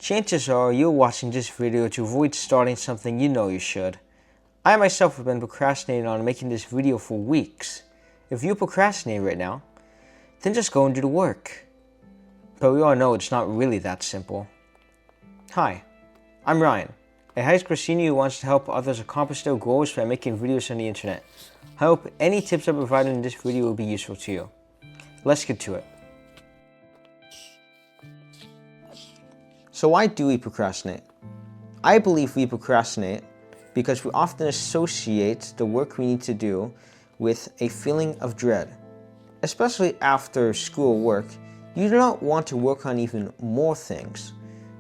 Chances are you're watching this video to avoid starting something you know you should. I myself have been procrastinating on making this video for weeks. If you procrastinate right now, then just go and do the work. But we all know it's not really that simple. Hi, I'm Ryan, a high school senior who wants to help others accomplish their goals by making videos on the internet. I hope any tips I provided in this video will be useful to you. Let's get to it. So why do we procrastinate? I believe we procrastinate because we often associate the work we need to do with a feeling of dread. Especially after school work, you do not want to work on even more things.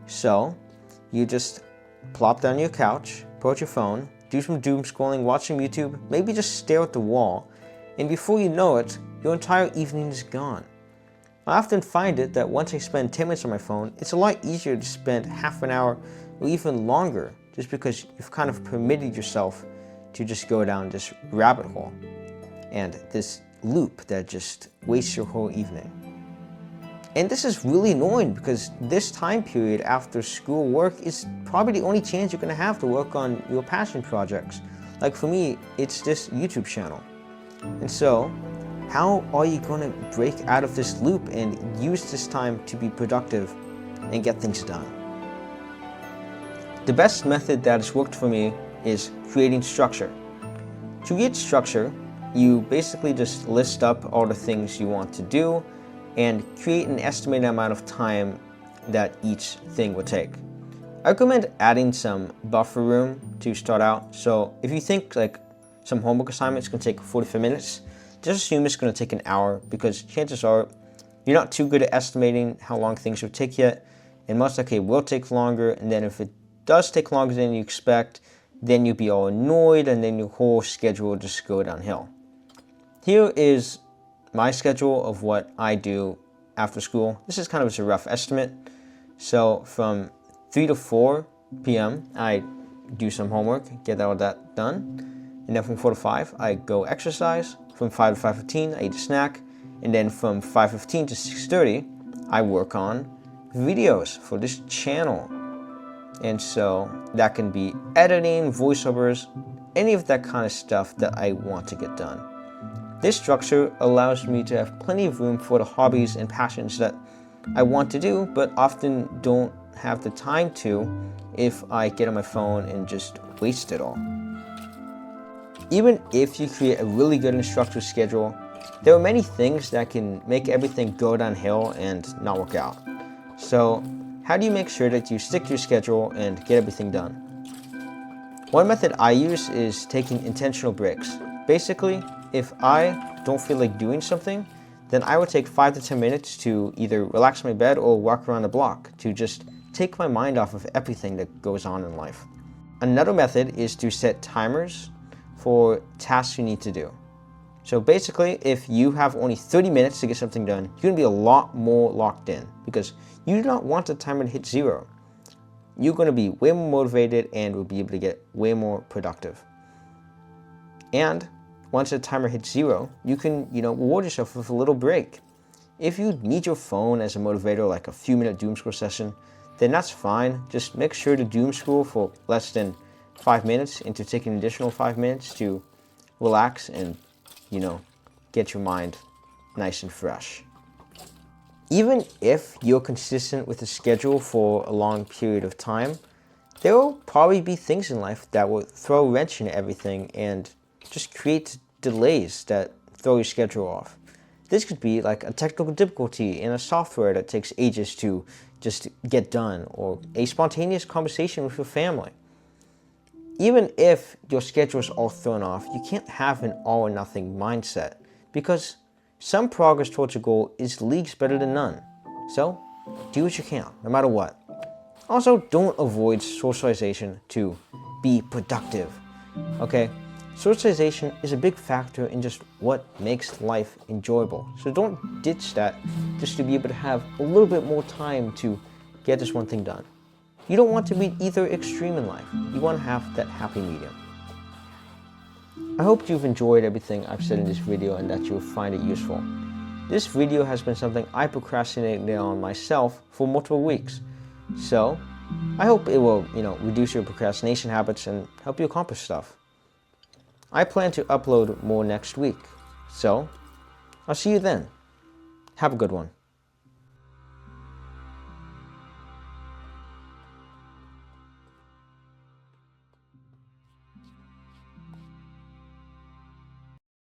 So you just plop down your couch, pull out your phone, do some doom scrolling, watch some YouTube, maybe just stare at the wall, and before you know it, your entire evening is gone. I often find it that once I spend 10 minutes on my phone, it's a lot easier to spend half an hour or even longer just because you've kind of permitted yourself to just go down this rabbit hole and this loop that just wastes your whole evening. And this is really annoying because this time period after school work is probably the only chance you're going to have to work on your passion projects. Like for me, it's this YouTube channel. And so, how are you going to break out of this loop and use this time to be productive and get things done? The best method that has worked for me is creating structure. To create structure, you basically just list up all the things you want to do and create an estimated amount of time that each thing will take. I recommend adding some buffer room to start out. So if you think like some homework assignments can take 45 minutes, just assume it's going to take an hour because chances are you're not too good at estimating how long things will take yet, and most likely it will take longer, and then if it does take longer than you expect, then you'll be all annoyed and then your whole schedule will just go downhill. Here is my schedule of what I do after school. This is kind of just a rough estimate. So from 3 to 4 p.m. I do some homework, get all that done. And then from 4 to 5 I go exercise. From 5 to 5:15 I eat a snack. And then from 5:15 to 6:30 I work on videos for this channel. And so that can be editing, voiceovers, any of that kind of stuff that I want to get done. This structure allows me to have plenty of room for the hobbies and passions that I want to do, but often don't have the time to if I get on my phone and just waste it all. Even if you create a really good and structured schedule, there are many things that can make everything go downhill and not work out. So how do you make sure that you stick to your schedule and get everything done? One method I use is taking intentional breaks. Basically, if I don't feel like doing something, then I would take 5 to 10 minutes to either relax in my bed or walk around the block to just take my mind off of everything that goes on in life. Another method is to set timers for tasks you need to do. So basically, if you have only 30 minutes to get something done, you're going to be a lot more locked in because you do not want the timer to hit 0. You're going to be way more motivated and will be able to get way more productive. And once the timer hits 0, you can, reward yourself with a little break. If you need your phone as a motivator, like a few minute doom scroll session, then that's fine. Just make sure to doom scroll for less than 5 minutes and to take an additional 5 minutes to relax and, get your mind nice and fresh. Even if you're consistent with the schedule for a long period of time, there will probably be things in life that will throw a wrench into everything and just create delays that throw your schedule off. This could be like a technical difficulty in a software that takes ages to just get done, or a spontaneous conversation with your family. Even if your schedule is all thrown off, you can't have an all or nothing mindset because some progress towards your goal is leagues better than none. So do what you can, no matter what. Also, don't avoid socialization to be productive, okay? Socialization is a big factor in just what makes life enjoyable. So don't ditch that just to be able to have a little bit more time to get this one thing done. You don't want to be either extreme in life. You want to have that happy medium. I hope you've enjoyed everything I've said in this video and that you'll find it useful. This video has been something I procrastinated on myself for multiple weeks. So I hope it will, reduce your procrastination habits and help you accomplish stuff. I plan to upload more next week, so I'll see you then. Have a good one.